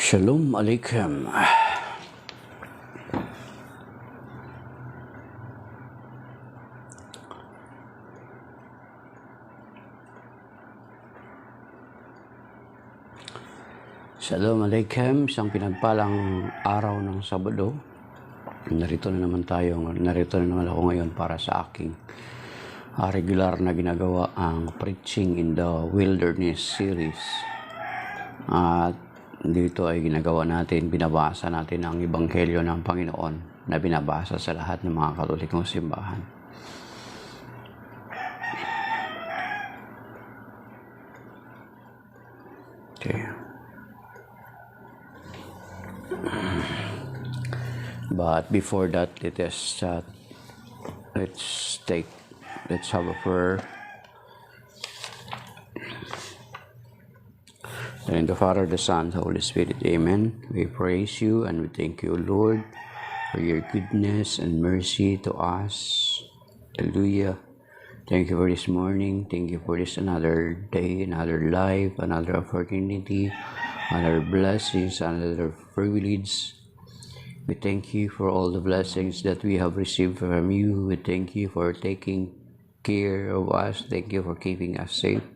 Shalom Aleichem. Shalom Aleichem, isang pinagpalang araw ng Sabado. Narito na naman ako ngayon para sa aking regular na ginagawa ang Preaching in the Wilderness series. At dito ay ginagawa natin, binabasa natin ang Ebanghelyo ng Panginoon na binabasa sa lahat ng mga Katolikong simbahan. Okay. But before that, let's have a prayer. In the Father, the Son, the Holy Spirit, Amen. We praise you and we thank you, Lord, for your goodness and mercy to us. Hallelujah. Thank you for this morning. Thank you for this another day, another life, another opportunity, another blessings, another privilege. We thank you for all the blessings that we have received from you. We thank you for taking care of us. Thank you for keeping us safe.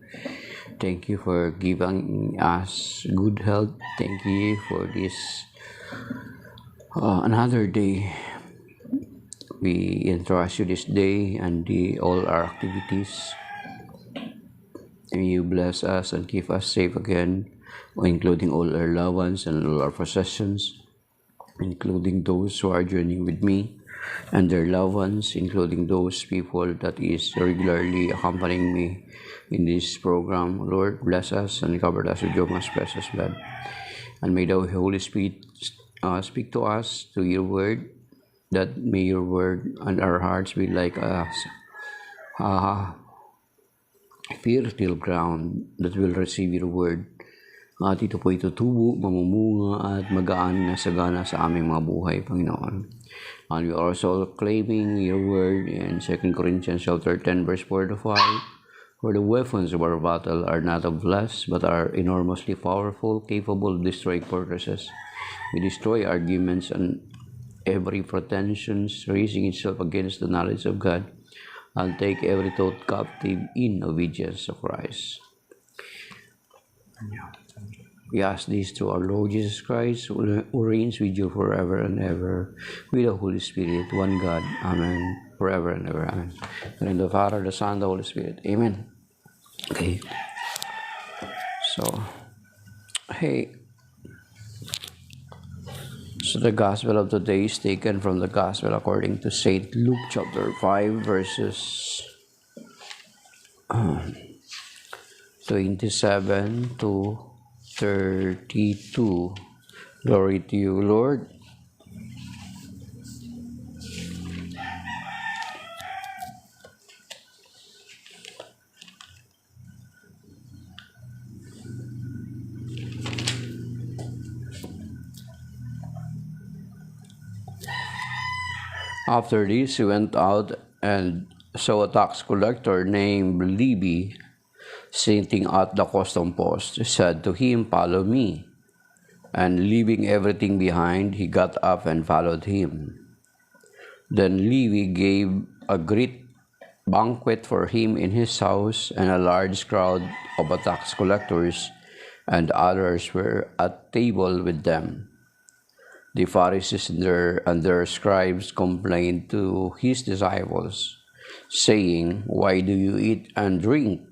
Thank you for giving us good health. Thank you for this another day. We entrust you this day and all our activities. May you bless us and keep us safe again, including all our loved ones and all our possessions, including those who are joining with me and their loved ones, including those people that is regularly accompanying me in this program. Lord, bless us and cover us with your most precious blood. And may the Holy Spirit speak to us through your word, that may your word and our hearts be like us, fertile ground that will receive your word. At ito po itutubo, mamumunga at magaan na sagana sa aming mga buhay, Panginoon. And we are also claiming your word in 2 Corinthians chapter 10, verse 4-5. For the weapons of our battle are not of flesh, but are enormously powerful, capable of destroying fortresses. We destroy arguments and every pretension raising itself against the knowledge of God, and take every thought captive in obedience to Christ. We ask this through our Lord Jesus Christ, who reigns with you forever and ever, with the Holy Spirit, one God. Amen. Forever and ever. Amen. And in the Father, the Son, the Holy Spirit. Amen. Okay. So the Gospel of today is taken from the Gospel according to St. Luke chapter 5, verses 27 to 32. Glory to you, Lord. After this, he went out and saw a tax collector named Levi sitting at the custom post. He said to him, "Follow me." And leaving everything behind, he got up and followed him. Then Levi gave a great banquet for him in his house, and a large crowd of tax collectors and others were at table with them. The Pharisees and their scribes complained to his disciples, saying, "Why do you eat and drink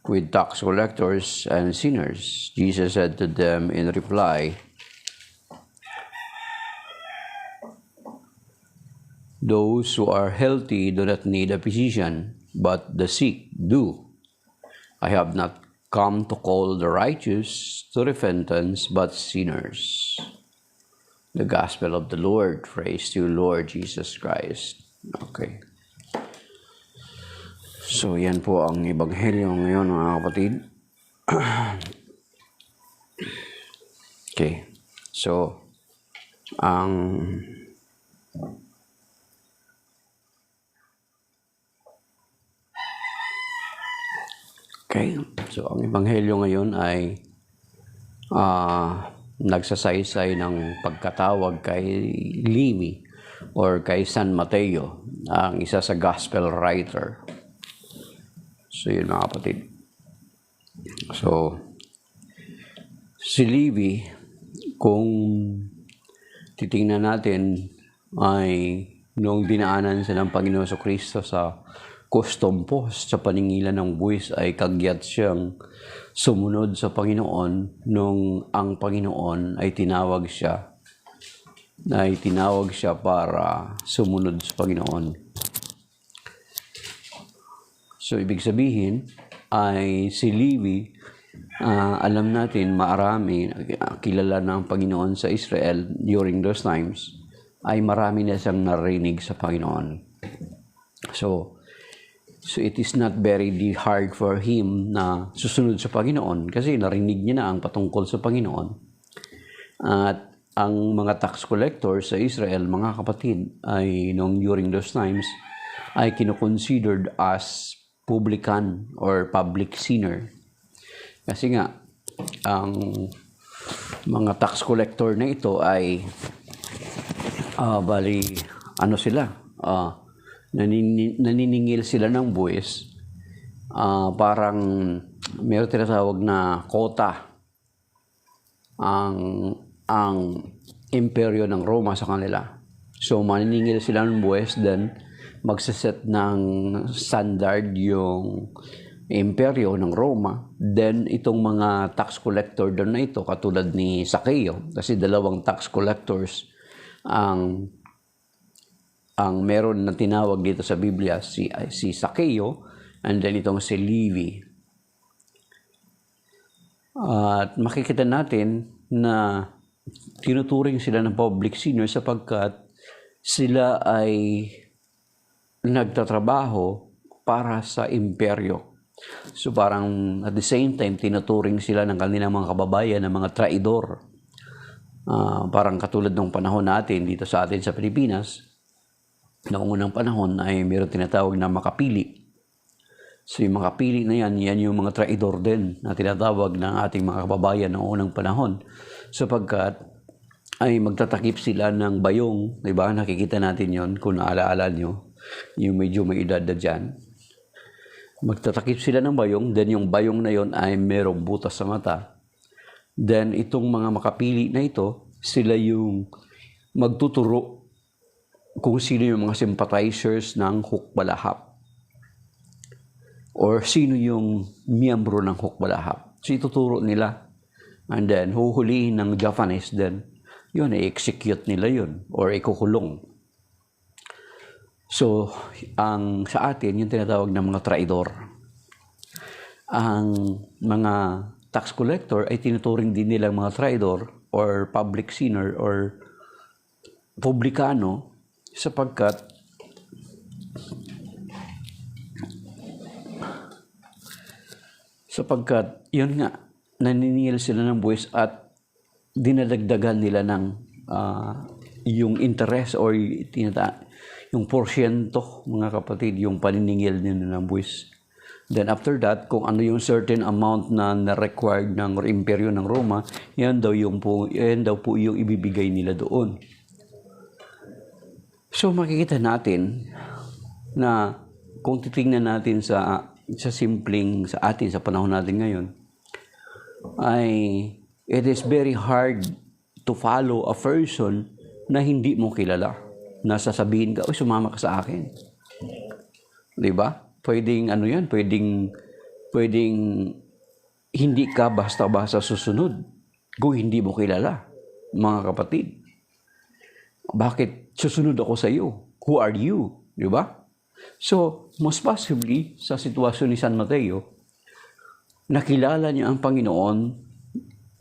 with tax collectors and sinners?" Jesus said to them in reply, "Those who are healthy do not need a physician, but the sick do. I have not come to call the righteous to repentance, but sinners." The Gospel of the Lord. Praise to you, Lord Jesus Christ. Okay. So, yan po ang Ebanghelyo ngayon, mga kapatid. Okay. So, ang Ebanghelyo ngayon ay nagsasaysay ng pagkatawag kay Levi or kay San Mateo, ang isa sa gospel writer. So yun mga kapatid. So si Levi, kung titingnan natin, ay noong dinaanan siya ng Panginoon Kristo sa custom post sa paningilan ng buwis, ay kagyat siyang sumunod sa Panginoon nung ang Panginoon ay tinawag siya para sumunod sa Panginoon. So ibig sabihin ay si Levi, alam natin marami kilala ng Panginoon sa Israel during those times, ay marami na siyang narinig sa Panginoon. So it is not very hard for him na susunod sa Panginoon kasi narinig niya na ang patungkol sa Panginoon. At ang mga tax collectors sa Israel, mga kapatid, ay during those times ay kinoconsidered as publican or public sinner. Kasi nga, ang mga tax collector na ito ay naniningil sila ng buwis. Parang mayroon tinatawag na quota ang imperyo ng Roma sa kanila. So maniningil sila ng buwis, then magsaset ng standard yung imperyo ng Roma. Then itong mga tax collector doon na ito, katulad ni Zaccheo, kasi dalawang tax collectors ang meron na tinawag dito sa Biblia, si Zaccheo, and then itong si Levi. At makikita natin na tinuturing sila ng public sinner sapagkat sila ay nagtatrabaho para sa imperyo. So parang at the same time, tinuturing sila ng kanilang mga kababayan na mga traidor. Parang katulad ng panahon natin dito sa atin sa Pilipinas, noong unang panahon ay mayroon tinatawag na makapili. So yung makapili na yan yung mga traidor din na tinatawag ng ating mga kababayan noong unang panahon. Sapagkat ay magtatakip sila ng bayong, di ba? Nakikita natin yon kung naalaala nyo, yung medyo may edad na dyan. Magtatakip sila ng bayong, then yung bayong na yon ay merong butas sa mata. Then itong mga makapili na ito, sila yung magtuturo kung sino yung mga sympathizers ng Hukbalahap or sino yung miyembro ng Hukbalahap. So ituturo nila, and then huhulihin ng Japanese, then yun, i-execute nila yun or ikukulong. So sa atin, yung tinatawag ng mga traidor. Ang mga tax collector ay tinuturing din nilang mga traidor or public sinner or publikano sapagkat yun nga, naniningil sila ng buwis at dinadagdagan nila ng yung interest or yung porsyento, mga kapatid, yung paniningil nila ng buwis. Then after that, kung ano yung certain amount na required ng imperyo ng Roma, yan daw po yung ibibigay nila doon. So makikita natin na kung titingnan natin sa simpleng sa atin sa panahon natin ngayon, ay it is very hard to follow a person na hindi mo kilala. Na sasabihin ka, sumama ka sa akin. 'Di ba? Pwedeng pwedeng hindi ka basta-basta susunod kung hindi mo kilala, mga kapatid. Bakit susunod ako sa iyo? Who are you? Di ba? So, most possibly, sa sitwasyon ni San Mateo, nakilala niya ang Panginoon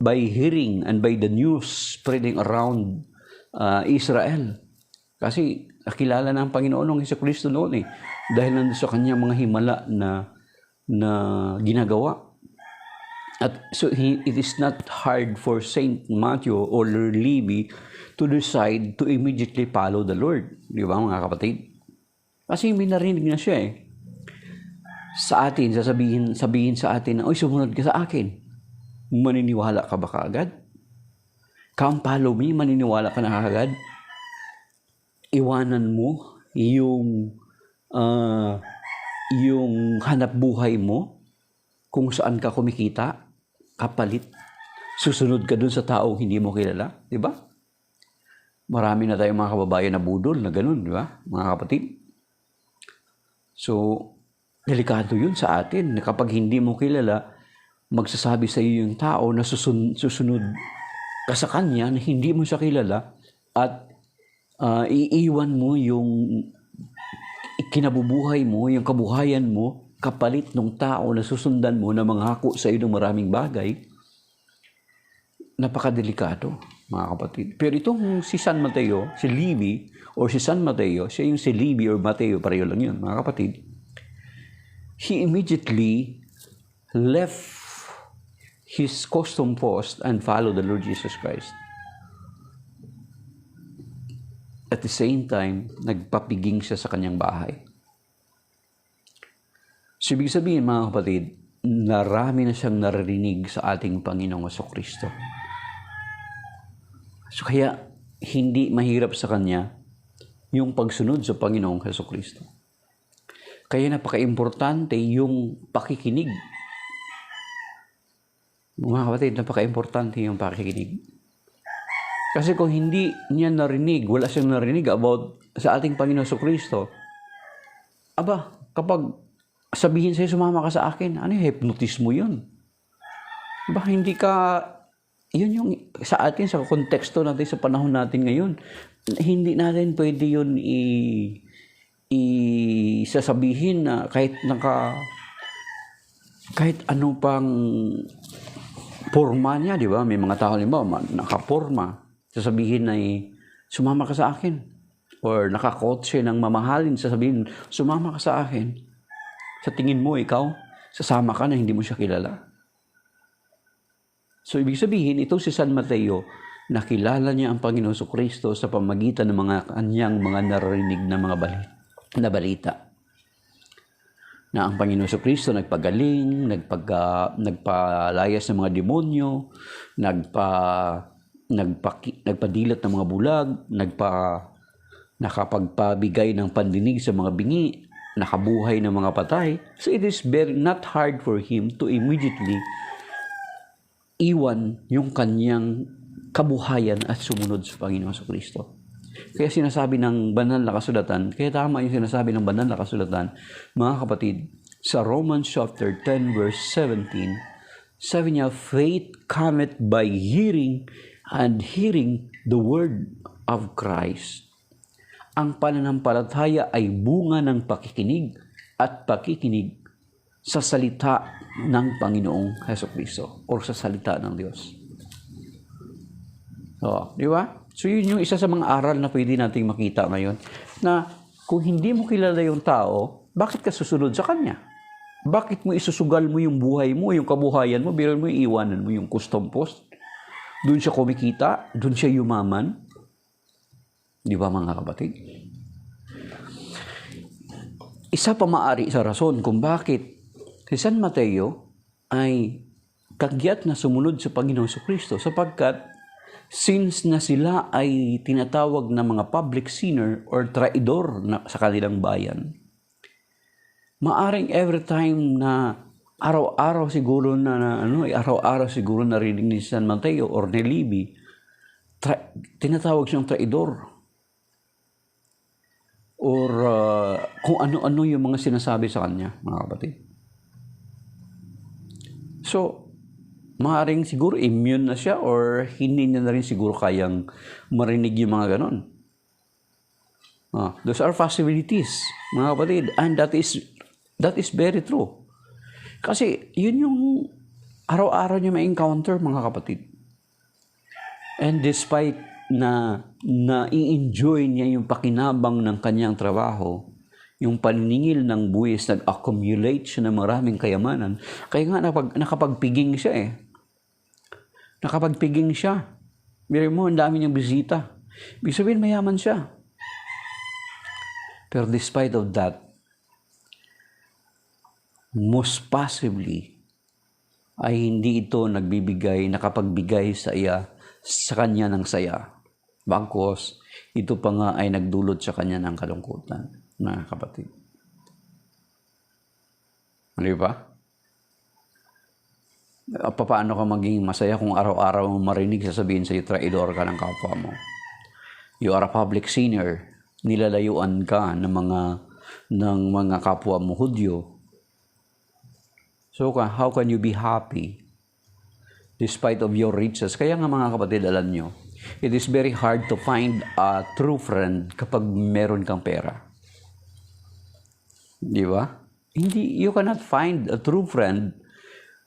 by hearing and by the news spreading around Israel. Kasi nakilala na ang Panginoon ng Jesucristo noon dahil nandun sa kanyang mga himala na ginagawa. At so it is not hard for Saint Matthew or Levi to decide to immediately follow the Lord. Di ba, mga kapatid? Kasi may narinig na siya sa atin, sabihin sa atin na, sumunod ka sa akin. Maniniwala ka ba kaagad? Come follow me, maniniwala ka na agad. Iwanan mo yung hanap buhay mo kung saan ka kumikita, kapalit. Susunod ka dun sa taong hindi mo kilala, di ba? Marami na tayong mga kababayan na budol na ganun, di ba? Mga kapatid. So, delikado yun sa atin. Kapag hindi mo kilala, magsasabi sa iyo yung tao na susunod ka sa kanya na hindi mo siya kilala at iiwan mo yung kinabubuhay mo, yung kabuhayan mo, kapalit ng tao na susundan mo na mangako sa iyo ng maraming bagay. Napakadelikado, mga kapatid. Pero itong si San Mateo, si Levi, or si San Mateo, siya yung si Levi or Mateo, pareho lang yun, mga kapatid. He immediately left his custom post and followed the Lord Jesus Christ. At the same time, nagpapiging siya sa kanyang bahay. So, ibig sabihin, mga kapatid, narami na siyang narinig sa ating Panginoong Jesucristo. So, kaya hindi mahirap sa kanya yung pagsunod sa Panginoong Jesucristo. Kaya napaka-importante yung pakikinig. Mga kapatid, napaka-importante yung pakikinig. Kasi kung hindi niya narinig, wala siyang narinig about sa ating Panginoong Jesucristo, kapag sabihin sa'yo, sumama ka sa akin, ano yung hypnotismo yun? Hindi ka, yun yung sa atin, sa konteksto natin, sa panahon natin ngayon, hindi natin pwede yun sasabihin na kahit ano pang forma niya, di ba? May mga tao, di ba, nakaporma. Sasabihin na sumama ka sa akin. Or nakakotse ng mamahalin, sasabihin, sumama ka sa akin. Sa tingin mo, ikaw, sasama ka na hindi mo siya kilala. So, ibig sabihin, ito si San Mateo, nakilala niya ang Panginoon Jesucristo sa pamagitan ng mga kanyang mga narinig na mga balita. Na ang Panginoon Jesucristo nagpagaling, nagpalayas ng mga demonyo, nagpadilat ng mga bulag, nakapagpabigay ng pandinig sa mga bingi, nakabuhay ng mga patay. So it is not hard for him to immediately iwan yung kanyang kabuhayan at sumunod sa Panginoon Jesucristo. Kaya sinasabi ng banal na kasulatan, kaya tama yung sinasabi ng banal na kasulatan, mga kapatid, sa Romans chapter 10 verse 17, sabi niya, faith cometh by hearing, and hearing the word of Christ. Ang pananampalataya ay bunga ng pakikinig at pakikinig sa salita ng Panginoong Jesucristo o sa salita ng Diyos. So, di ba? So, yun yung isa sa mga aral na pwede nating makita ngayon na kung hindi mo kilala yung tao, bakit ka susunod sa kanya? Bakit mo isusugal mo yung buhay mo, yung kabuhayan mo, biruin mo iwanan mo yung custom post? Doon siya kumikita, doon siya yumaman. Di ba, mga kapatid? Isa pa maari sa rason kung bakit si San Mateo ay kagyat na sumunod sa Panginoong Jesucristo sapagkat since na sila ay tinatawag na mga public sinner or traidor sa kanilang bayan, maaring every time na araw-araw siguro araw-araw siguro narinig ni San Mateo or ni Levi, tinatawag siyang traidor. Or kung ano-ano yung mga sinasabi sa kanya, mga kapatid. So, maaaring siguro immune na siya or hindi niya na rin siguro kayang marinig yung mga ganon. Those are possibilities, mga kapatid. And that is very true. Kasi yun yung araw-araw niya ma-encounter, mga kapatid. And despite na i-enjoy niya yung pakinabang ng kanyang trabaho, yung paniningil ng buwis, nag-accumulate siya ng maraming kayamanan. Kaya nga nakapagpiging siya Nakapagpiging siya. Biro mo, ang dami niyang bisita. Ibig sabihin, mayaman siya. Pero despite of that, most possibly, ay hindi ito nakapagbigay sa iya sa kanya ng saya. Bagkus, ito pa nga ay nagdulot sa kanya ng kalungkutan, mga kapatid. Di ba? Paano ka maging masaya kung araw-araw mo marinig sasabihin sa'yo, traidor ka ng kapwa mo? You are a public sinner. Nilalayuan ka ng mga kapwa mo Hudyo. So, how can you be happy despite of your riches? Kaya nga mga kapatid, alam nyo, it is very hard to find a true friend kapag meron kang pera. Di ba? You cannot find a true friend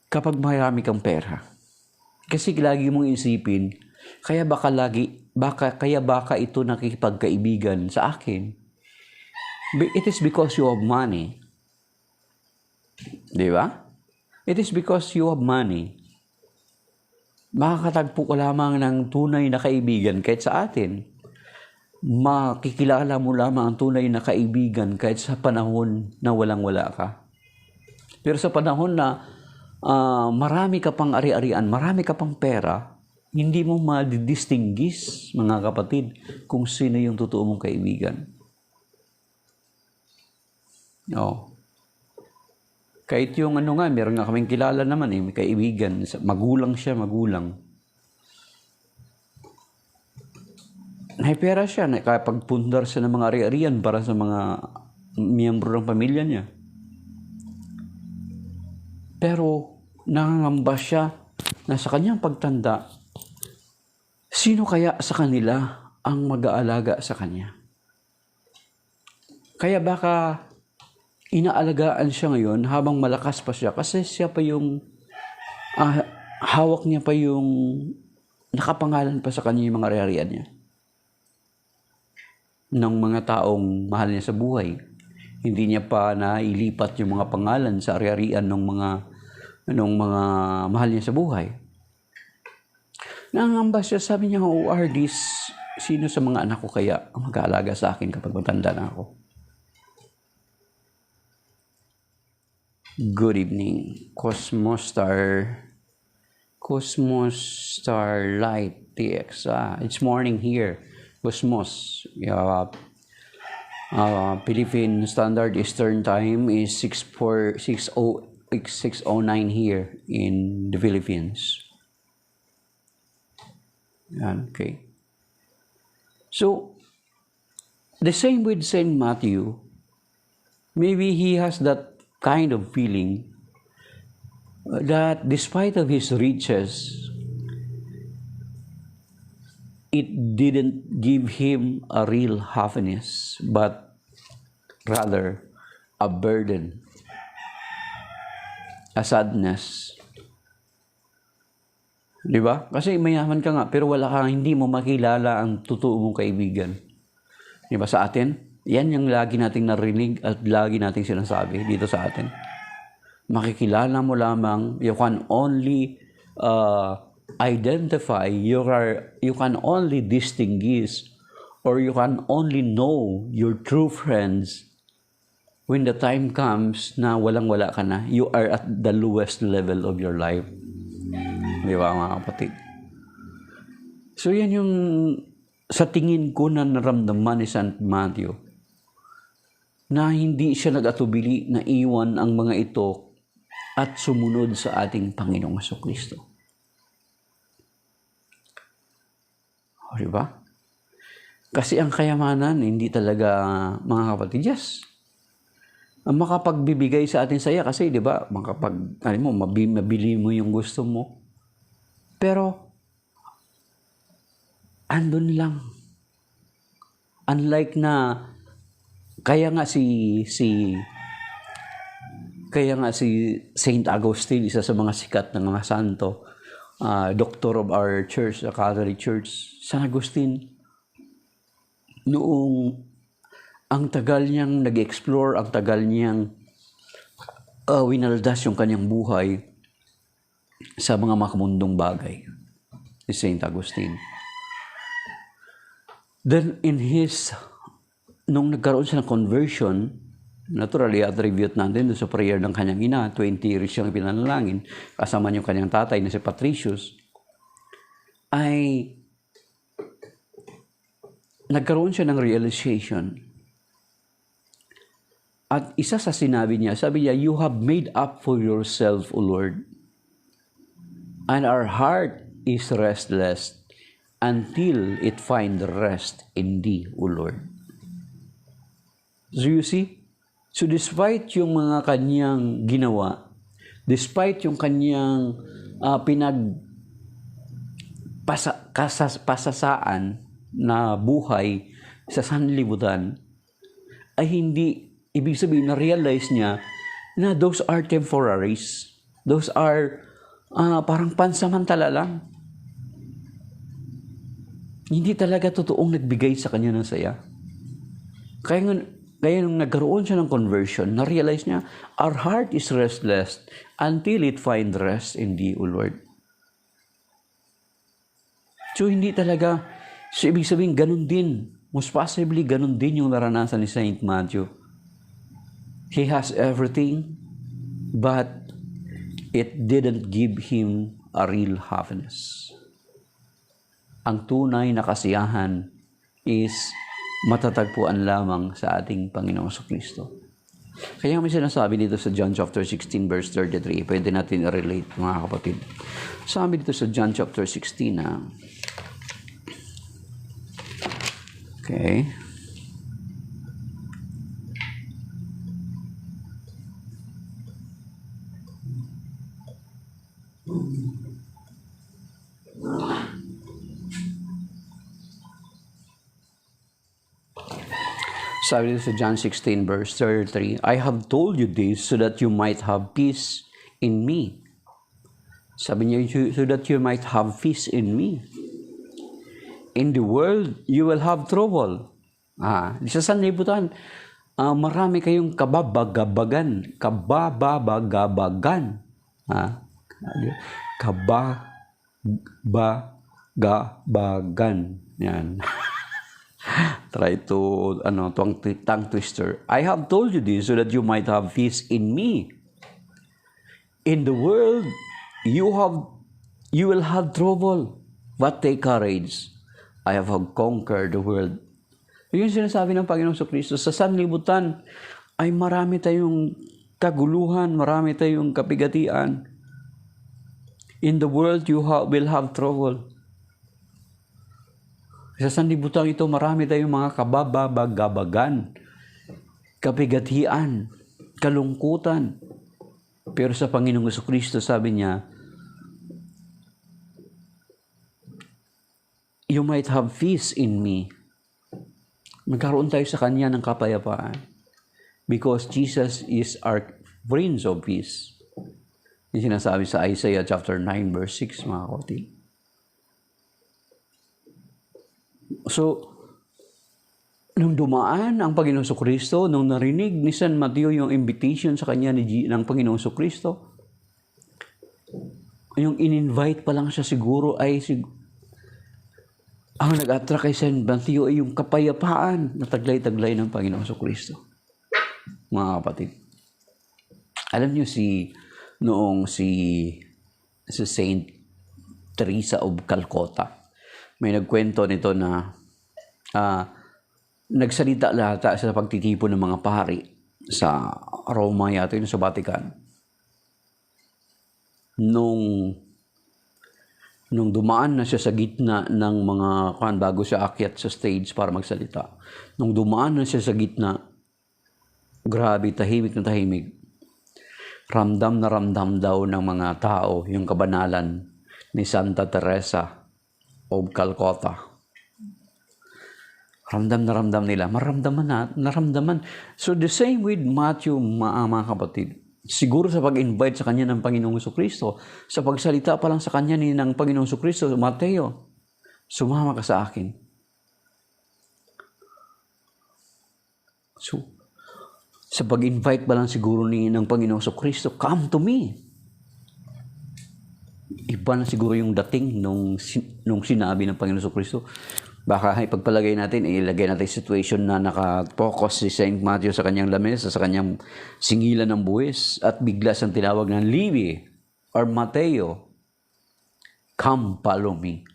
kapag marami kang pera. Kasi lagi mong isipin, kaya baka ito nakikipagkaibigan sa akin. It is because you have money. Di ba? It is because you have money. Makakatagpo ka lamang ng tunay na kaibigan kahit sa atin. Makikilala mo lamang ang tunay na kaibigan kahit sa panahon na walang-wala ka. Pero sa panahon na marami ka pang ari-arian, marami ka pang pera, hindi mo madidistinguish, mga kapatid, kung sino yung totoo mong kaibigan. No. Kahit yung meron nga kaming kilala naman may kaibigan, magulang siya. May pera siya, nakapagpundar siya ng mga ari-arian para sa mga miyembro ng pamilya niya. Pero nangangamba siya na sa kanyang pagtanda, sino kaya sa kanila ang mag-aalaga sa kanya? Kaya baka inaalagaan siya ngayon habang malakas pa siya kasi siya pa yung hawak niya pa yung nakapangalan pa sa kanya yung mga ari-arian niya. Ng mga taong mahal niya sa buhay. Hindi niya pa nailipat yung mga pangalan sa ari-arian ng mga mahal niya sa buhay. Nangangamba siya, sabi niya, who are these? Sino sa mga anak ko kaya ang mag-aalaga sa akin kapag matanda na ako? Good evening, Cosmos Star Light TX. It's morning here. Cosmos. Philippine Standard Eastern Time is 6:09 here in the Philippines. Okay. So, the same with Saint Matthew. Maybe he has that kind of feeling that despite of his riches, it didn't give him a real happiness, but rather a burden, a sadness. Di ba? Kasi mayaman ka nga, pero hindi mo makilala ang totoo mong kaibigan. Di ba sa atin? Yan yung lagi nating narinig at lagi nating sinasabi dito sa atin. Makikilala mo lamang, you can only identify, you can only distinguish, or you can only know your true friends when the time comes na walang-wala ka na. You are at the lowest level of your life. Di ba, mga kapatid? So yan yung sa tingin ko na naramdaman ni St. Matthew, na hindi siya nag-atubili na iwan ang mga ito at sumunod sa ating Panginoong Jesucristo. O, diba? Kasi ang kayamanan, hindi talaga, mga kapatid, yes, ang makapagbibigay sa atin saya kasi, diba, mabili mo yung gusto mo. Pero, andun lang. Unlike na, kaya nga si Saint Augustine, isa sa mga sikat ng mga santo, doctor of our church, the Catholic Church, San Agustin, noong ang tagal niyang nag-explore, ang tagal niyang winaldas yung kanyang buhay sa mga makamundong bagay, si Saint Augustine. Then nung nagkaroon siya ng conversion, naturally, attribute natin doon sa prayer ng kanyang ina, 20 years siyang pinanalangin, kasama yung kanyang tatay na si Patricius. ay nagkaroon siya ng realization. At isa sa sinabi niya, sabi niya, "You have made up for yourself, O Lord, and our heart is restless until it find rest in Thee, O Lord." So you see, so despite yung mga kanyang ginawa, despite yung kanyang pasasaan na buhay sa sanlibutan, ay hindi ibig sabihin na realize niya na those are temporaries. Those are parang pansamantala lang. Hindi talaga totoong nagbigay sa kanya ng saya. Kaya nung nagkaroon siya ng conversion, na-realize niya, our heart is restless until it find rest in Thee, O Lord. So hindi talaga, so ibig sabihin, ganun din. Most possibly, ganun din yung naranasan ni Saint Matthew. He has everything, but it didn't give him a real happiness. Ang tunay na kasiyahan is matatagpuan lamang sa ating Panginoong Kristo. Kaya may sinasabi dito sa John chapter 16 verse 33, pwede natin i-relate mga kapatid. Sabi dito sa John chapter 16 na, okay, sabi dito sa John 16 verse 33, "I have told you this so that you might have peace in me." Sabi niya, so that you might have peace in me. In the world, you will have trouble. Sa sanlibutan, marami kayong kababagabagan. Kababagabagan. Yan. Try to, tongue twister. "I have told you this so that you might have peace in me. In the world, you will have trouble. But take courage. I have conquered the world." Yun sinasabi ng Panginoong Kristo. Sa sanlibutan ay marami tayong kaguluhan, marami tayong kapigatian. In the world, you will have trouble. Sa sanlibutan ito, marami tayong mga kababagabagan, kapigatian, kalungkutan. Pero sa Panginoong Kristo, sabi niya, "You might have peace in me." Magkaroon tayo sa Kanya ng kapayapaan. Because Jesus is our Prince of Peace. Yung sinasabi sa Isaiah chapter 9 verse 6, mga kapatid. So, nung dumaan ang Panginoong Kristo, nung narinig ni San Mateo yung invitation sa kanya ng Panginoong Kristo, yung in-invite pa lang siya siguro ay ang nag-attract kay San Mateo ay yung kapayapaan na taglay-taglay ng Panginoong Kristo. Mga kapatid. Alam niyo noong si Saint Teresa of Calcutta, may nagkwento nito na nagsalita lahat sa pagtitipon ng mga pari sa Roma yata yun, sa Vatican. Nung dumaan na siya sa gitna ng mga bago siya akyat sa stage para magsalita. Nung dumaan na siya sa gitna, grabe, tahimik na tahimik. Ramdam na ramdam daw ng mga tao yung kabanalan ni Santa Teresa of Calcutta. Ramdam na ramdam nila. Naramdaman. So the same with Matthew, mga kapatid. Siguro sa pag-invite sa kanya ng Panginoong Kristo, sa pagsalita pa lang sa kanya ng Panginoong Kristo, Mateo, sumama ka sa akin. So, sa pag-invite pa lang siguro ng Panginoong Kristo, come to me. Iba na siguro yung dating nung sinabi ng Panginoong Kristo. Baka ipagpalagay natin, ilagay natin situation na nakapokus si Saint Matthew sa kanyang lamesa, sa kanyang singilan ng buwis, at bigla siyang tinawag ng Levi or Mateo, "Come, follow me."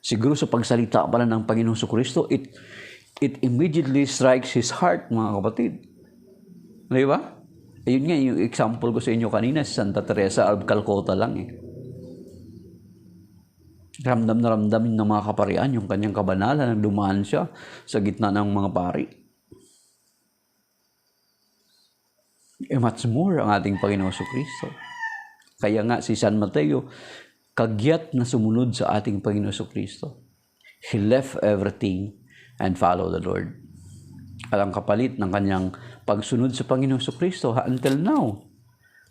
Siguro sa pagsalita pala ng Panginoong Kristo, it immediately strikes his heart, mga kapatid. Di ba? Ayun nga, yung example ko sa inyo kanina, si Santa Teresa of Calcutta lang eh. Ramdam na ramdam ng mga kaparian yung kanyang kabanalan nang dumaan siya sa gitna ng mga pari. Much more ang ating Panginoong Kristo. Kaya nga si San Mateo, kagyat na sumunod sa ating Panginoong Kristo. He left everything and followed the Lord. At ang kapalit ng kanyang pagsunod sa Panginoong Kristo until now,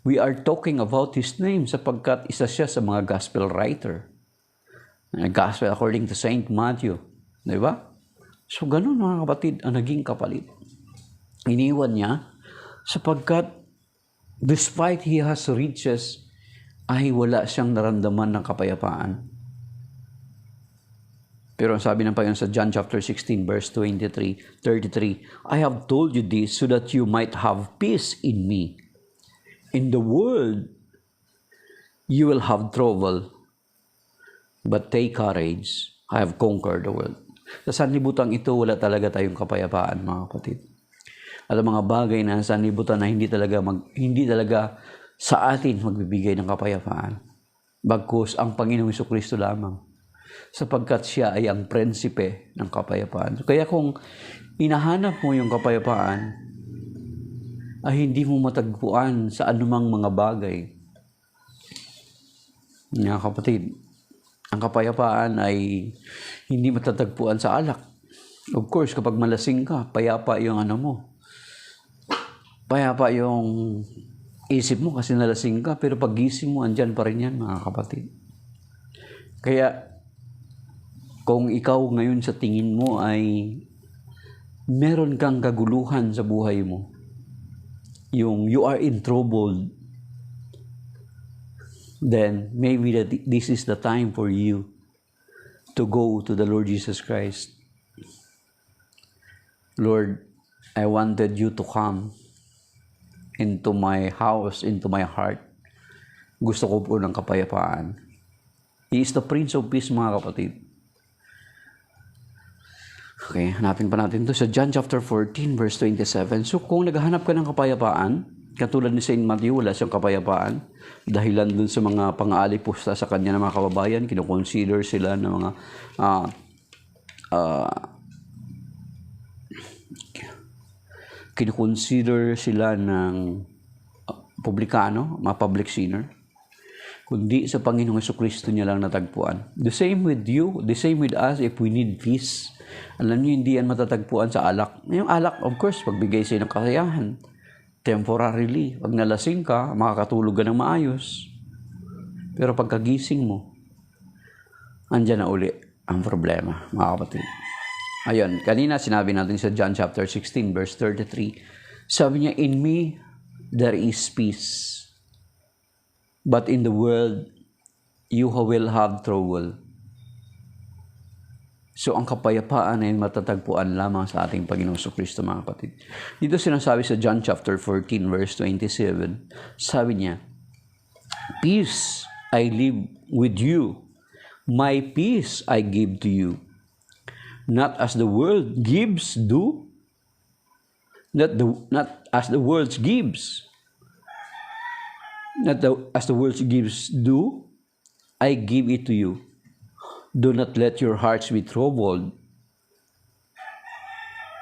we are talking about His name sapagkat isa siya sa mga gospel writer. Gospel according to Saint Matthew. Di ba? So, ganun mga kapatid ang naging kapalit. Iniwan niya sapagkat despite he has riches, ay wala siyang naramdaman ng kapayapaan. Pero ang sabi ng Panginoon sa John chapter 16 verse 33, I have told you this so that you might have peace in me. In the world, you will have trouble. But take courage, I have conquered the world. Sa sanlibutan ito, wala talaga tayong kapayapaan, mga kapatid. At ang mga bagay na sanlibutan na hindi talaga sa atin magbibigay ng kapayapaan. Bagkus ang Panginoong Jesucristo lamang. Sapagkat siya ay ang prinsipe ng kapayapaan. Kaya kung hinahanap mo yung kapayapaan, ay hindi mo matagpuan sa anumang mga bagay. Mga kapatid, ang kapayapaan ay hindi matatagpuan sa alak. Of course, kapag malasing ka, payapa yung payapa yung isip mo kasi nalasing ka, pero paggising mo, andyan pa rin yan, mga kapatid. Kaya, kung ikaw ngayon sa tingin mo ay meron kang kaguluhan sa buhay mo, yung you are in trouble, then maybe this is the time for you to go to the Lord Jesus Christ. Lord, I wanted you to come into my house, into my heart. Gusto ko po ng kapayapaan. He is the Prince of Peace, mga kapatid. Okay, hanapin pa natin ito sa John chapter 14, verse 27. So, kung naghahanap ka ng kapayapaan, katulad ni Saint Matthew, wala siyang kapayapaan, dahilan dun sa mga pang-aalipusta sa kanya ng mga kababayan, kinoconsider sila ng mga kinoconsider sila ng publikano, mga public sinner, kundi sa Panginoong Jesucristo niya lang natagpuan. The same with you, the same with us if we need peace. Alam niyo, hindi yan matatagpuan sa alak. Yung alak, of course, pagbigay sa'yo ng kakayahan, temporarily. Pag nalasing ka, makakatulog ka ng maayos. Pero pagkagising mo, andyan na uli ang problema, mga kapatid. Ayun, kanina sinabi natin sa John chapter 16, verse 33, sabi niya, in me, there is peace. But in the world, you will have trouble. So, ang kapayapaan ay matatagpuan lamang sa ating Panginoong Jesucristo, mga kapatid. Dito sinasabi sa John chapter 14, verse 27, sabi niya, peace I leave with you. My peace I give to you. Not as the world gives do. Not as the world gives. As the world gives do, I give it to you. Do not let your hearts be troubled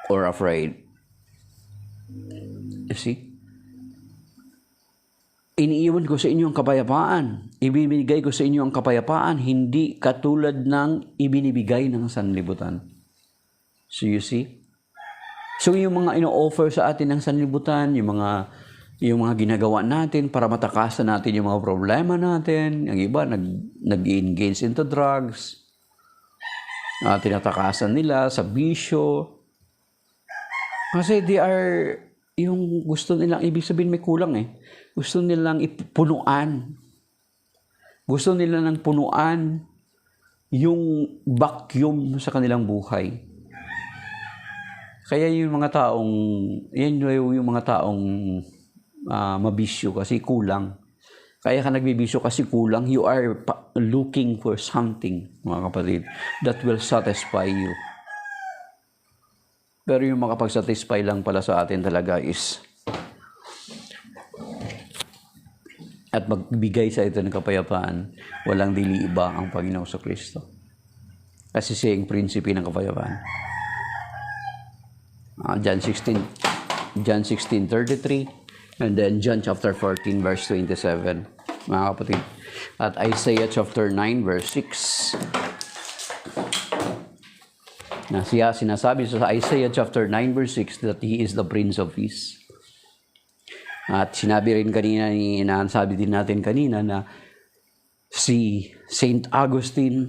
or afraid. You see? Iniiwan ko sa inyo ang kapayapaan. Ibibigay ko sa inyo ang kapayapaan, hindi katulad ng ibinibigay ng sanlibutan. So you see? So yung mga ino-offer sa atin ng sanlibutan, yung mga ginagawa natin para matakasan natin yung mga problema natin, yung iba nag-engage into drugs, tinatakasan nila sa bisyo. Kasi yung gusto nilang, ibig sabihin may kulang eh. Gusto nilang ipunuan. Gusto nila ng punuan yung vacuum sa kanilang buhay. Kaya yung mga taong mabisyo kasi kulang. Kaya ka nagbibisyo kasi kulang. You are looking for something, mga kapatid, that will satisfy you. Pero yung makapag-satisfy lang pala sa atin talaga is at magbigay sa ito ng kapayapaan, walang dili iba ang Panginoong Kristo. Kasi siya ang prinsipe ng kapayapaan. John 16:33, and then John chapter 14 verse 27, mga kapatid. At Isaiah chapter 9 verse 6. Na siya sinasabi sa Isaiah chapter 9 verse 6 that He is the Prince of Peace. At sinabi rin kanina, sabi din natin kanina na si Saint Augustine,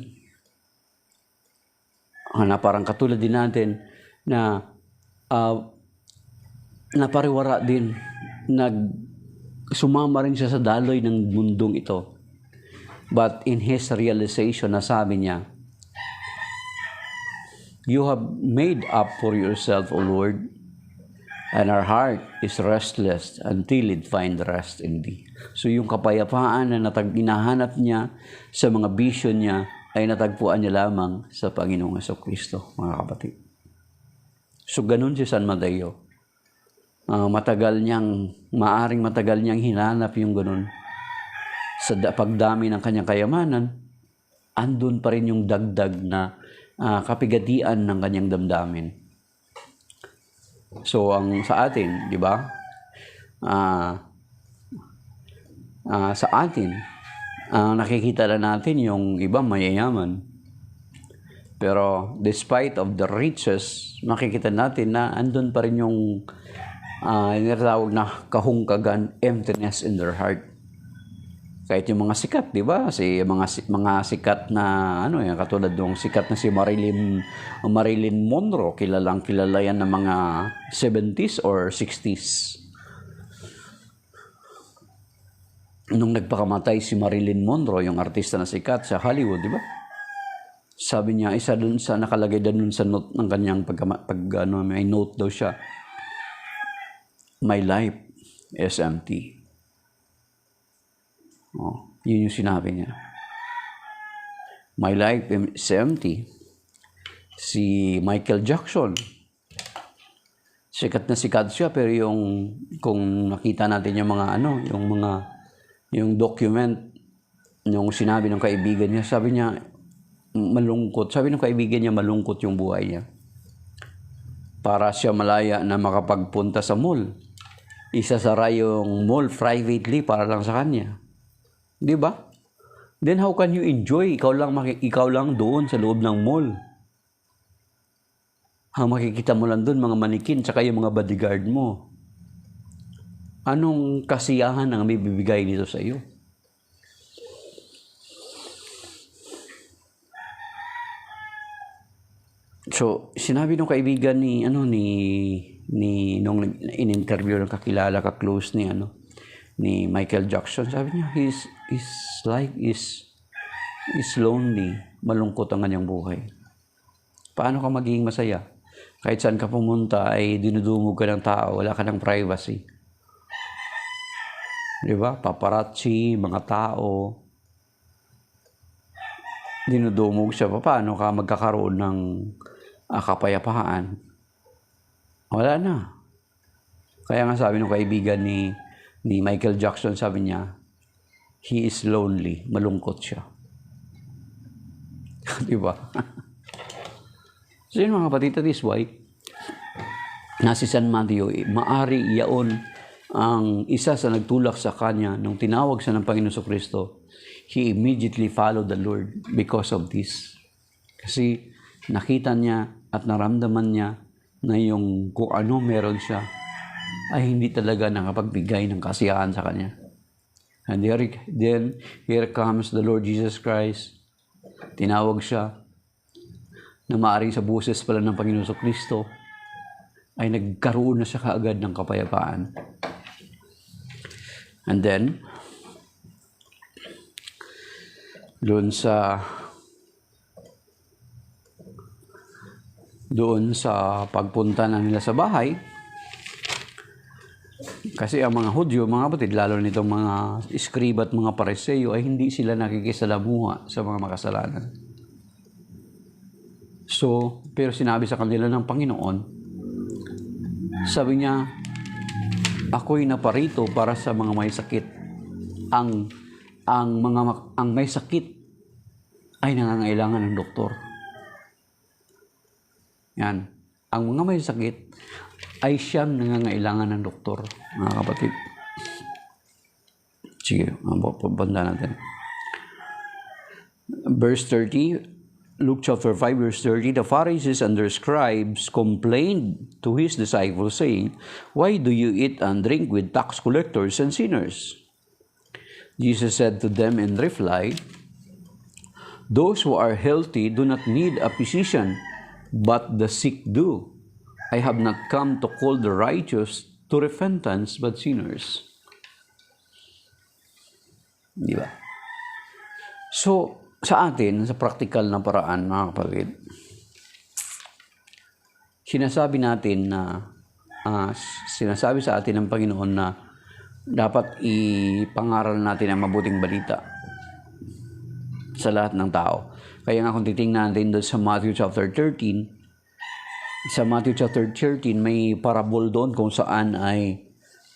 na parang katulad din natin na napariwara din, sumama rin siya sa daloy ng mundong ito. But in his realization, nasabi niya, "You have made up for yourself, O Lord, and our heart is restless until it find rest in Thee." So yung kapayapaan na hinahanap niya sa mga vision niya ay natagpuan niya lamang sa Panginoong Kristo, mga kapatid. So ganun si San Mateo. Maaring matagal niyang hinanap yung ganun. Sa pagdami ng kanyang kayamanan, andun pa rin yung dagdag na kapigatian ng kanyang damdamin. So, sa atin, di ba? Sa atin, nakikita na natin yung iba mayayaman. Pero, despite of the riches, makikita natin na andun pa rin yung tinatawag na kahungkagan, emptiness in their heart. Kahit yung mga sikat, di ba? Mga sikat na, katulad ng sikat na si Marilyn Monroe, kilala yan ng mga 70s or 60s. Nung nagpakamatay si Marilyn Monroe, yung artista na sikat sa Hollywood, di ba? Sabi niya, isa dun sa nakalagay dun sa note ng kanyang may note daw siya, "My life is empty." Yun yung sinabi niya. My life is empty. Si Michael Jackson, sikat na sikat siya, pero kung nakita natin yung document, yung sinabi ng kaibigan niya, sabi niya, malungkot. Sabi ng kaibigan niya, malungkot yung buhay niya. Para siya malaya na makapagpunta sa mall. Isasara yung mall privately para lang sa kanya. Di ba? Then how can you enjoy? Ikaw lang doon sa loob ng mall. Makikita mo lang doon mga manikin tsaka yung mga bodyguard mo. Anong kasiyahan ang may bibigay nito sa iyo? So, sinabi ng kaibigan nung in-interview ng kakilala, ka-close ni Michael Jackson, sabi niya, his life is lonely, malungkot ang kanyang buhay. Paano ka magiging masaya? Kahit saan ka pumunta ay dinudumog ka ng tao, wala ka ng privacy. Di ba? Paparazzi, mga tao, dinudumog siya. Paano ka magkakaroon ng kapayapaan? Wala na. Kaya nga sabi ng kaibigan ni Michael Jackson, sabi niya, he is lonely, malungkot siya. Di ba? So yun mga kapatid, that is why si San Mateo, maari iyaon ang isa sa nagtulak sa kanya nung tinawag siya ng Panginoon Kristo. He immediately followed the Lord because of this. Kasi nakita niya at naramdaman niya na yung kung ano meron siya ay hindi talaga nakapagbigay ng kasiyahan sa kanya. And then, here comes the Lord Jesus Christ. Tinawag siya na maaaring sa buses pala ng Panginoon Kristo ay nagkaroon na siya kaagad ng kapayapaan. And then, doon sa pagpunta na nila sa bahay, Kasi ang mga Hudyo, mga kapatid, lalo nitong mga iskriba at mga Pariseo, ay hindi sila nakikisalamuha sa mga makasalanan. So, pero sinabi sa kanila ng Panginoon, sabi niya, ako'y naparito para sa mga may sakit. Ang may sakit ay nangangailangan ng doktor. Yan. Ang mga may sakit ay siyang nangangailangan ng doktor, mga kapatid. Sige, pabanda natin. Verse 30, Luke chapter 5, verse 30, the Pharisees and their scribes complained to his disciples, saying, why do you eat and drink with tax collectors and sinners? Jesus said to them in reply, those who are healthy do not need a physician, but the sick do. I have not come to call the righteous to repentance, but sinners. Di ba? So, sa atin, sa practical na paraan, mga kapatid, sinasabi natin na, sinasabi sa atin ng Panginoon na dapat ipangaral natin ang mabuting balita sa lahat ng tao. Kaya nga kung titingnan natin doon sa Matthew chapter 13, sa Matthew chapter 13, may parable doon kung saan ay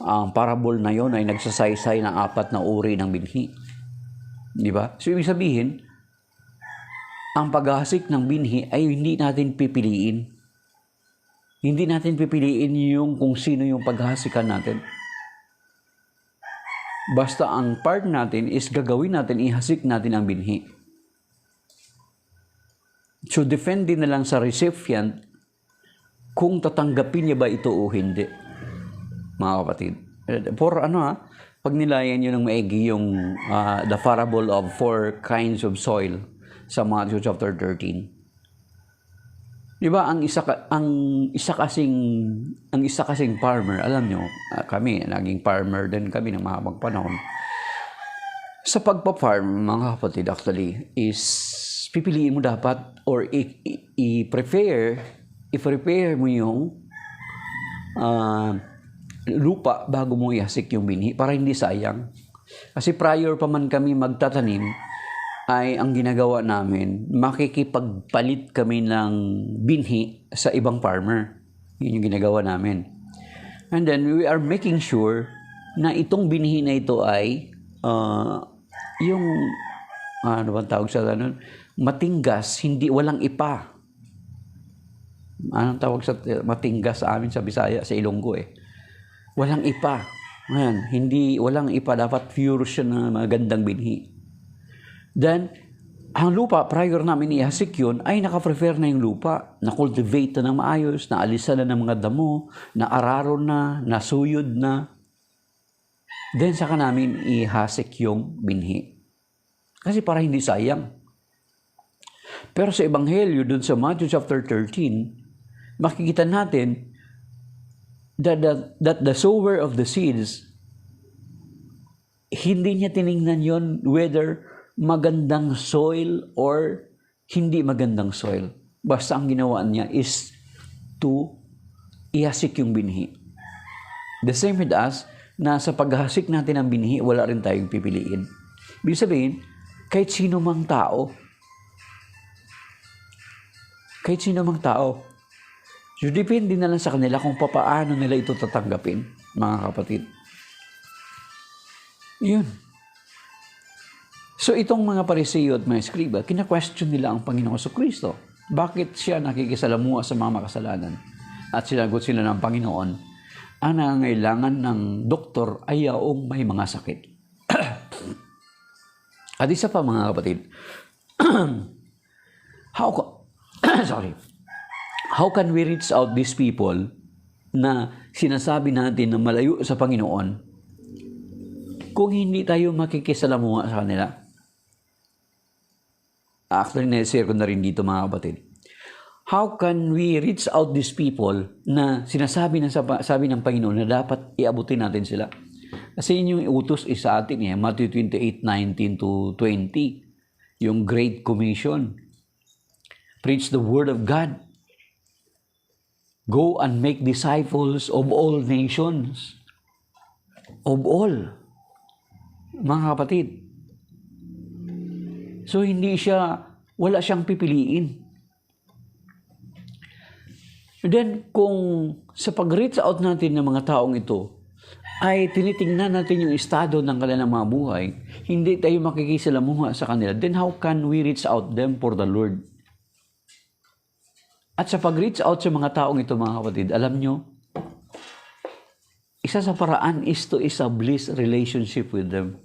ang parable na yon ay nagsasaysay ng 4 na uri ng binhi. Di ba? So, ibig sabihin, ang paghahasik ng binhi ay hindi natin pipiliin. Hindi natin pipiliin yung kung sino yung paghahasikan natin. Basta ang part natin is gagawin natin, ihasik natin ang binhi. So, depende na lang sa recipient kung tatanggapin niya ba ito o hindi. Mga kapatid. Pag nilayan nyo ng maigi yung the parable of 4 kinds of soil sa Matthew chapter 13. Di ba, ang isa kasing farmer, alam nyo, kami, naging farmer din kami ng mahabang panahon. Sa pagpa-farm, mga kapatid, actually, is pipiliin mo dapat or i-prepare mo yung lupa bago mo ihasik yung binhi para hindi sayang. Kasi prior pa man kami magtatanim, ay ang ginagawa namin, makikipagpalit kami ng binhi sa ibang farmer. Yun yung ginagawa namin. And then, we are making sure na itong binhi na ito ay yung, ano bang tawag sa ganun? Matinggas, hindi, walang ipa. Anong tawag sa matinggas sa amin sa Bisaya, sa Ilonggo eh. Walang ipa. Ayan, walang ipa, dapat pure siya na magandang binhi. Then, ang lupa, prior namin ihasik yun, ay naka-prepare na yung lupa. Na-cultivate na ng maayos, naalisan na ng mga damo, na-araron na, nasuyod na. Then, saka namin ihasik yung binhi. Kasi para hindi sayang. Pero sa Ebanghelyo, dun sa Matthew chapter 13, makikita natin that the sower of the seeds, hindi niya tiningnan yon whether magandang soil or hindi magandang soil. Basta ang ginawa niya is to ihasik yung binhi. The same with us, na sa paghasik natin ng binhi, wala rin tayong pipiliin. Ibig sabihin, kahit sino mang tao, so depende na lang sa kanila kung paano nila ito tatanggapin, mga kapatid. Yun. So itong mga Pariseo at mga Eskriba, kina-question nila ang Panginoong Jesucristo. Bakit siya nakikisalamuha sa mga makasalanan? At sinagot sila ng Panginoon, ang nangangailangan ng doktor ay yaong may mga sakit. At isa pa, mga kapatid, how can we reach out these people na sinasabi natin na malayo sa Panginoon kung hindi tayo makikisalamuha sa kanila? Actually, na-share ko na rin dito, mga kapatid. How can we reach out these people na sabi ng Panginoon na dapat iabutin natin sila? Kasi yun yung utos sa atin, Matthew 28:19-20, yung Great Commission. Preach the Word of God. Go and make disciples of all nations. of all. Mga kapatid. So, wala siyang pipiliin. Then, kung sa pag-reach out natin ng mga taong ito, ay tinitingnan natin yung estado ng kanilang mga buhay, hindi tayo makikisalamuha sa kanila, then how can we reach out them for the Lord? At sa pag-reach out sa mga taong ito, mga kapatid, alam nyo, isa sa paraan is to establish relationship with them.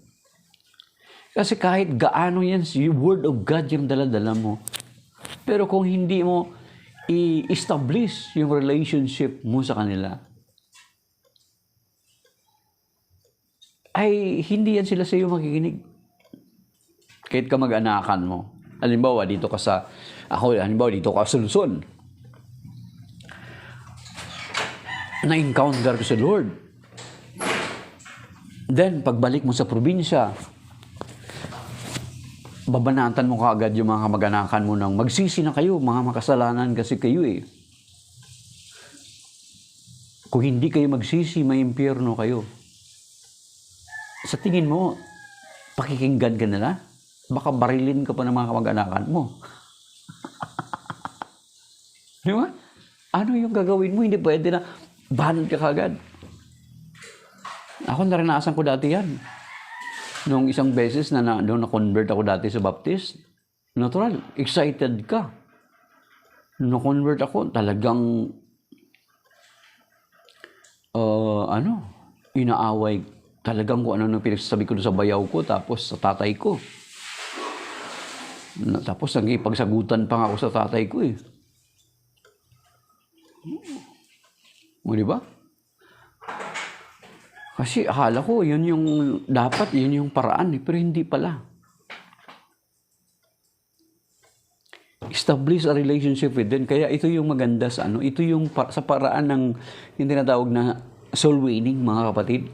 Kasi kahit gaano yan, yung Word of God yung dala-dala mo. Pero kung hindi mo i-establish yung relationship mo sa kanila, ay hindi yan sila sa iyo makikinig. Kahit ka mag-anakan mo. Halimbawa, dito ka sa Luzon. Na-encounter ko sa Lord. Then, pagbalik mo sa probinsya, babanatan mo kaagad yung mga kamag-anakan mo ng magsisi na kayo, mga makasalanan kasi kayo eh. Kung hindi kayo magsisi, may impyerno kayo. Sa tingin mo, pakikinggan ka nila? Baka barilin ka pa ng mga kamag-anakan mo. Di ba? Ano yung gagawin mo? Hindi pwede na banat ka kaagad. Ako naranasan ko dati yan. Nung isang beses nung na-convert ako dati sa Baptist, natural, excited ka. Nung na-convert ako, talagang inaaway. Talagang kung ano pinagsasabi ko sa bayaw ko, tapos sa tatay ko. Tapos nagipagsagutan pa nga ako sa tatay ko eh. O, di ba? Kasi akala ko, yun yung paraan eh, pero hindi pala. Establish a relationship with them. Kaya ito yung maganda sa ito yung sa paraan ng yung tinatawag na soul winning, mga kapatid.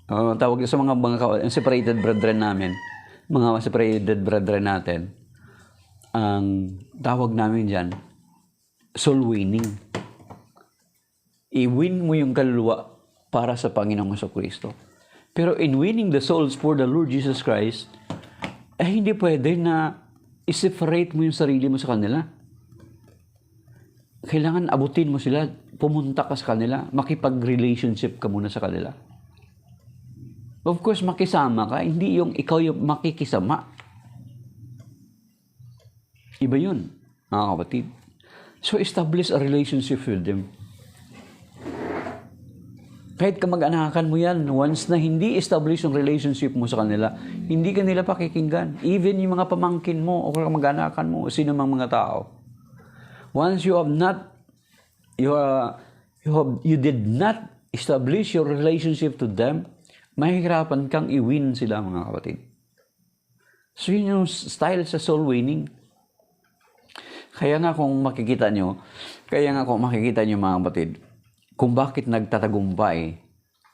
Tawag sa mga separated brethren namin, mga separated brethren natin, ang tawag namin dyan, soul winning. I-win mo yung kaluluwa para sa Panginoong Jesucristo. Pero in winning the souls for the Lord Jesus Christ, hindi pwede na i-separate mo yung sarili mo sa kanila. Kailangan abutin mo sila, pumunta ka sa kanila, makipag-relationship ka muna sa kanila. Of course, makisama ka, hindi yung ikaw yung makikisama. Iba yun, mga kapatid. So, establish a relationship with them. Kahit kamag-anakan mo yan, once na hindi establish yung relationship mo sa kanila, hindi ka nila pakikinggan. Even yung mga pamangkin mo o kamag-anakan mo o sino mang mga tao. Once you did not establish your relationship to them, mahihirapan kang i-win sila, mga kapatid. So yun yung style sa soul winning. Kaya nga kung makikita nyo, mga kapatid, kung bakit nagtatagumpay,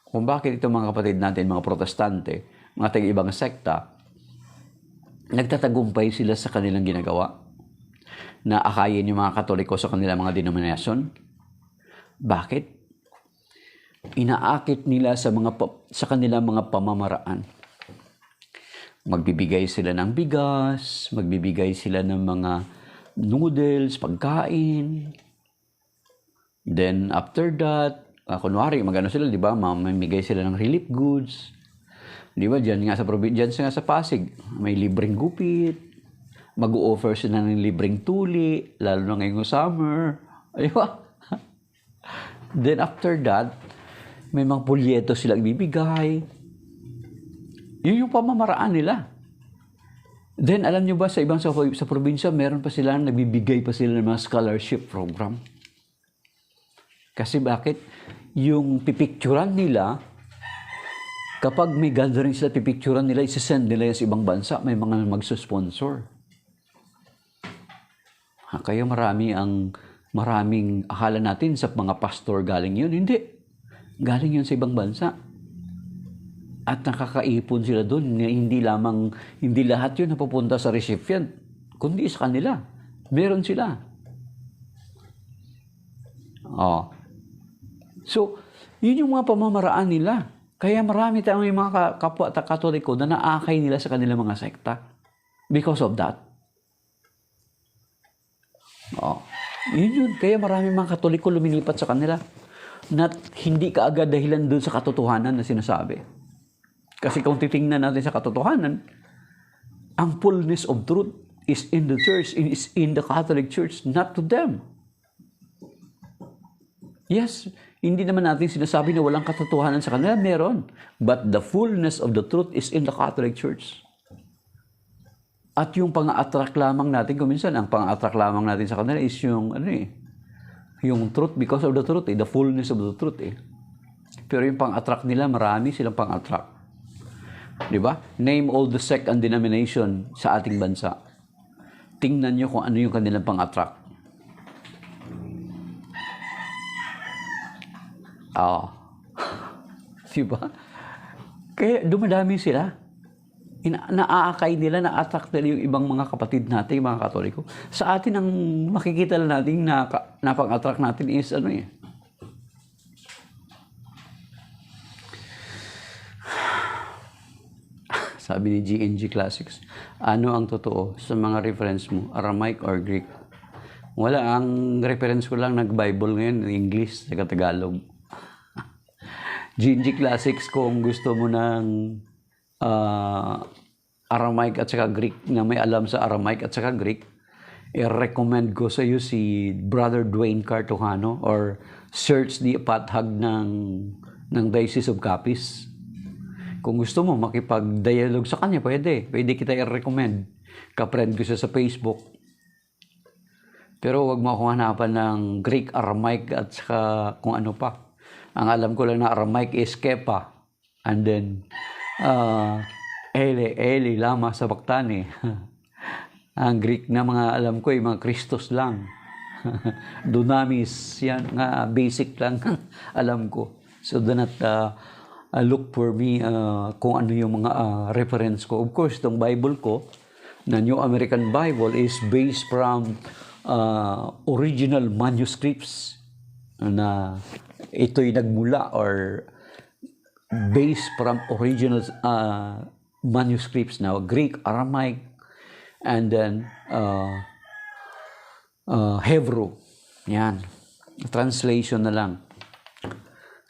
kung bakit itong mga kapatid natin, mga protestante, mga taga-ibang sekta, nagtatagumpay sila sa kanilang ginagawa, na akayin yung mga Katoliko sa kanilang mga denominasyon. Bakit? Inaakit nila sa kanilang mga pamamaraan. Magbibigay sila ng bigas, magbibigay sila ng mga noodles, pagkain. Then, after that, kunwari, sila, di ba? Mamimigay sila ng relief goods. Di ba? Diyan nga sa Pasig, may libreng gupit. Mag-o-offer sila ng libreng tuli, lalo na ngayong summer. Di ba? Then, after that, may mga pulyeto silang bibigay. Yun yung pamamaraan nila. Then, alam nyo ba, sa probinsya, meron pa sila, nagbibigay pa sila ng mga scholarship program. Kasi bakit? Yung pipicturan nila, kapag may gathering sila, pipicturan nila, isasend nila sa ibang bansa, may mga magsusponsor. Kaya maraming akala natin sa mga pastor galing yun. Hindi. Galing yun sa ibang bansa. At nakakaipon sila doon. Hindi lahat yun napupunta sa recipient, kundi sa kanila. Meron sila. So, yun yung mga pamamaraan nila. Kaya marami tayong mga kapwa at Katoliko na naakay nila sa kanilang mga sekta. Because of that. Oh, yun. Kaya marami mga Katoliko lumilipat sa kanila. Na hindi kaagad dahilan doon sa katotohanan na sinasabi. Kasi kung titingnan natin sa katotohanan, ang fullness of truth is in the church, is in the Catholic Church, not to them. Yes, hindi naman natin sinasabi na walang katotohanan sa kanila, meron. But the fullness of the truth is in the Catholic Church. At yung pang-attract lamang natin, kung minsan, ang pang-attract lamang natin sa kanila is yung, yung truth because of the truth, the fullness of the truth. Pero yung pang-attract nila, marami silang pang-attract. Diba? Name all the sect and denomination sa ating bansa. Tingnan nyo kung ano yung kanilang pang-attract. Diba? Kaya dumadami sila. Naaakay nila, na-attract nila yung ibang mga kapatid natin, yung mga Katoliko. Sa atin, ang makikita lang natin na pang-attract natin is sabi ni GNG Classics, ano ang totoo sa mga reference mo, Aramaic or Greek? Wala, ang reference ko lang nag-Bible ngayon, English, sa Tagalog. GNG Classics, kung gusto mo ng Aramaic at saka Greek, na may alam sa Aramaic at saka Greek, i-recommend ko sa iyo si Brother Dwayne Cartojano or search the pathag ng Diocese of Capiz. Kung gusto mo makipag-dialogue sa kanya, pwede kita i-recommend. Ka-friend ko siya sa Facebook. Pero wag mo akong hanapan ng Greek, Aramaic at saka kung ano pa. Ang alam ko lang na Aramaic is Kepa. And then, Eli, Lama Sabaktani. Ang Greek na mga alam ko ay mga Christos lang. Dunamis, yan nga, basic lang alam ko. So do not look for me kung ano yung mga reference ko. Of course, itong Bible ko, na New American Bible, is based from original manuscripts na ito'y nagmula or based from original manuscripts now, Greek, Aramaic, and then Hebrew. Yan. Translation na lang.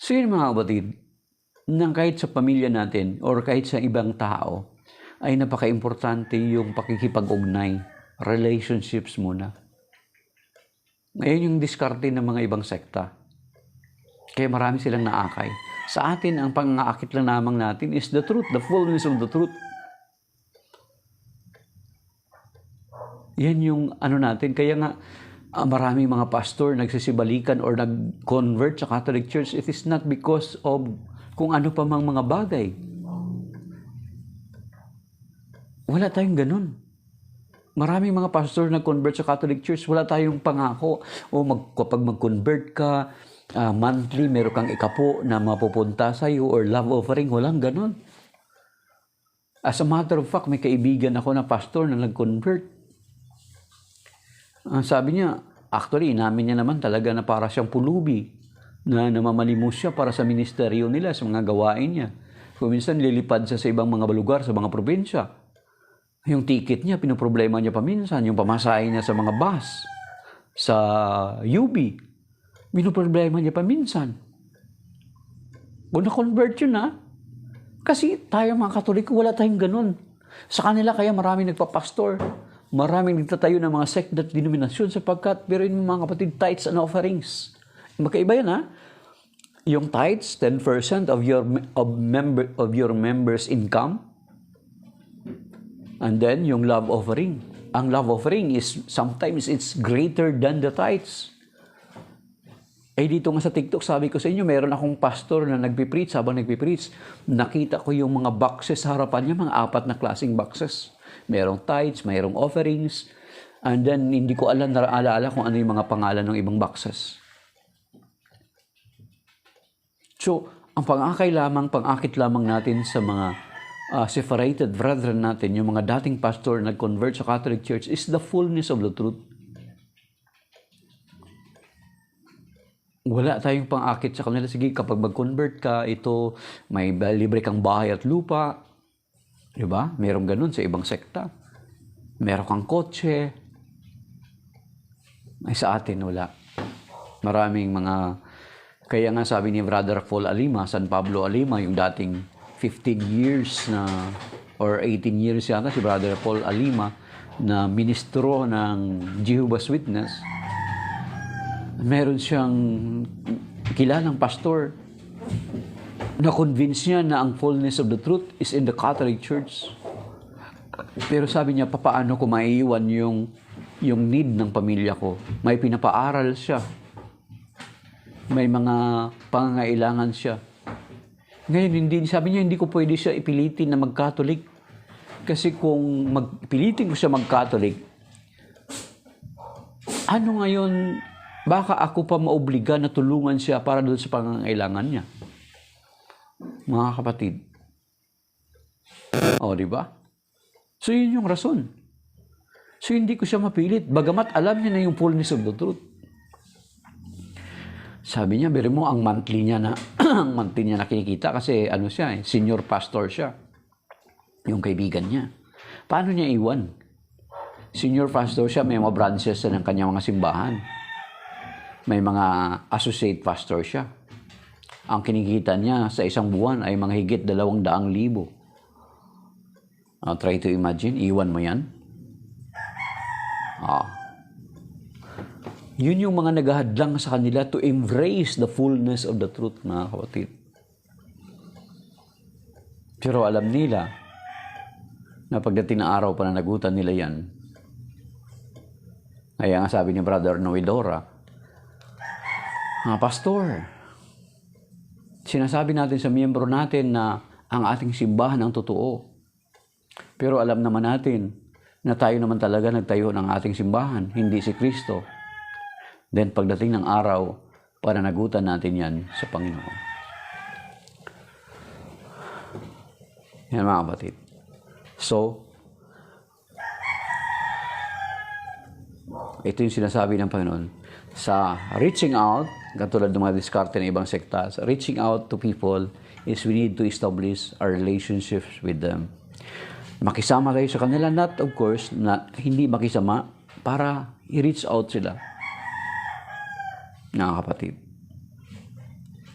So yun mga kapatid, nang kahit sa pamilya natin or kahit sa ibang tao, ay napaka-importante yung pakikipag-ugnay, relationships muna. Ngayon yung diskarte ng mga ibang sekta. Kaya marami silang naakay. Sa atin, ang pang-aakit lang namang natin is the truth, the fullness of the truth. Yan yung ano natin. Kaya nga, maraming mga pastor nagsisibalikan or nag-convert sa Catholic Church. It is not because of kung ano pa mang mga bagay. Wala tayong ganun. Maraming mga pastor nag-convert sa Catholic Church, wala tayong pangako. O kapag mag-convert ka, monthly, meron kang ikapo na mapupunta sa iyo or love offering, walang ganun. As a matter of fact, may kaibigan ako na pastor na nag-convert. Sabi niya, actually, inamin niya naman talaga na para siyang pulubi, na namamalimos siya para sa ministeryo nila, sa mga gawain niya. Kung minsan, lilipad siya sa ibang mga lugar, sa mga probinsya. Yung ticket niya, pinoproblema niya paminsan. Yung pamasahe niya sa mga bus, sa UB, pinoproblema niya paminsan. Kung na-convert yun, kasi tayo mga Katoliko, wala tayong ganun. Sa kanila, kaya maraming nagpapastor. Maraming nagtatayo ng mga sect at denominasyon sapagkat, pero yung mga kapatid, tithes and offerings. Magkaiba yan, Yung tithes, 10% of your members' income. And then, yung love offering. Ang love offering is, sometimes it's greater than the tithes. Dito nga sa TikTok, sabi ko sa inyo, meron akong pastor na nagpipreach. Habang nagpipreach, nakita ko yung mga boxes sa harapan niya, mga 4 na klaseng boxes. Merong tithes, mayroong offerings. And then, hindi ko naalala kung ano yung mga pangalan ng ibang boxes. So, ang pang-akit lamang natin sa mga separated brethren natin, yung mga dating pastor na nag-convert sa Catholic Church, is the fullness of the truth. wala tayong pang-akit sa kanila. Sige, kapag mag-convert ka, ito, may libre kang bahay at lupa. Diba? Merong ganun sa ibang sekta. Meron kang kotse. Ay, sa atin, wala. Maraming mga... Kaya nga sabi ni Brother Paul Alima, San Pablo Alima, yung dating 15 years na, or 18 years yata, si Brother Paul Alima, na ministro ng Jehovah's Witness, meron siyang kilalang pastor na convince niya na ang fullness of the truth is in the Catholic Church. Pero sabi niya, papaano ko maiiwan yung need ng pamilya ko? May pinapaaral siya. May mga pangangailangan siya. Ngayon, sabi niya, hindi ko pwede siya ipilitin na mag-Catholic. Kasi kung pilitin ko siya mag-Catholic, ano ngayon, baka ako pa maobliga na tulungan siya para doon sa pangangailangan niya. Mga kapatid. O, di ba? So, yun yung rason. So, hindi ko siya mapilit. Bagamat alam niya na yung fullness of the truth. Sabi niya, biro mo, ang monthly niya na kinikita kasi ano siya, senior pastor siya. Yung kaibigan niya. Paano niya iwan? Senior pastor siya, may mga branches ng kanyang mga simbahan. May mga associate pastor siya. Ang kinikita niya sa isang buwan ay mga higit 200,000. Try to imagine, iwan mo yan. Yun yung mga naghahadlang sa kanila to embrace the fullness of the truth, mga kapatid. Pero alam nila na pagdating ng araw, pananagutan nila yan. Kaya nga sabi ni Brother Noedora, Pastor, sinasabi natin sa miyembro natin na ang ating simbahan ang totoo. Pero alam naman natin na tayo naman talaga nagtayo ng ating simbahan, hindi si Kristo. Then pagdating ng araw, pananagutan natin yan sa Panginoon. Yan mga kapatid. So, ito yung sinasabi ng Panginoon. Sa reaching out, katulad ng mga diskarte ng ibang sektas, reaching out to people is we need to establish our relationships with them. Makisama tayo sa kanila, not of course, na hindi makisama para i-reach out sila. Mga kapatid.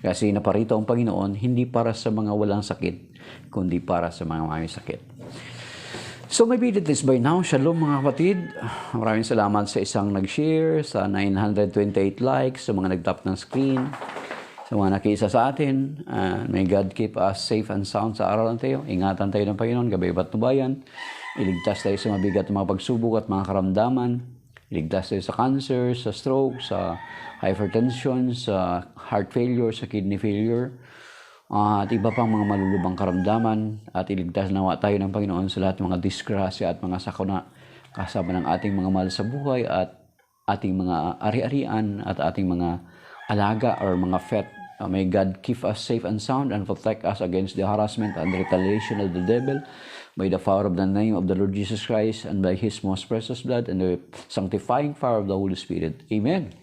Kasi naparito ang Panginoon, hindi para sa mga walang sakit, kundi para sa mga may sakit. So maybe that is by now. Shalom mga kapatid. Maraming salamat sa isang nag-share, sa 928 likes, sa mga nag-tap ng screen, sa mga nakiisa sa atin. May God keep us safe and sound sa araw ng tayo. Ingatan tayo ng Panginoon, gabay ba't nubayan. Iligtas tayo sa mabigat na mga pagsubok at mga karamdaman. Iligtas tayo sa cancer, sa stroke, sa hypertension, sa heart failure, sa kidney failure, at iba pang mga malulubang karamdaman. At iligtas nawa tayo ng Panginoon sa lahat ng mga disgrasya at mga sakuna kasama ng ating mga mahal sa buhay at ating mga ari-arian at ating mga alaga or mga pet. May God keep us safe and sound and protect us against the harassment and retaliation of the devil by the power of the name of the Lord Jesus Christ and by His most precious blood and the sanctifying power of the Holy Spirit. Amen.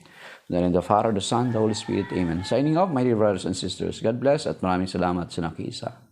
In the Father, the Son, the Holy Spirit. Amen. Signing off, my dear brothers and sisters. God bless at maraming salamat sa nakiisa.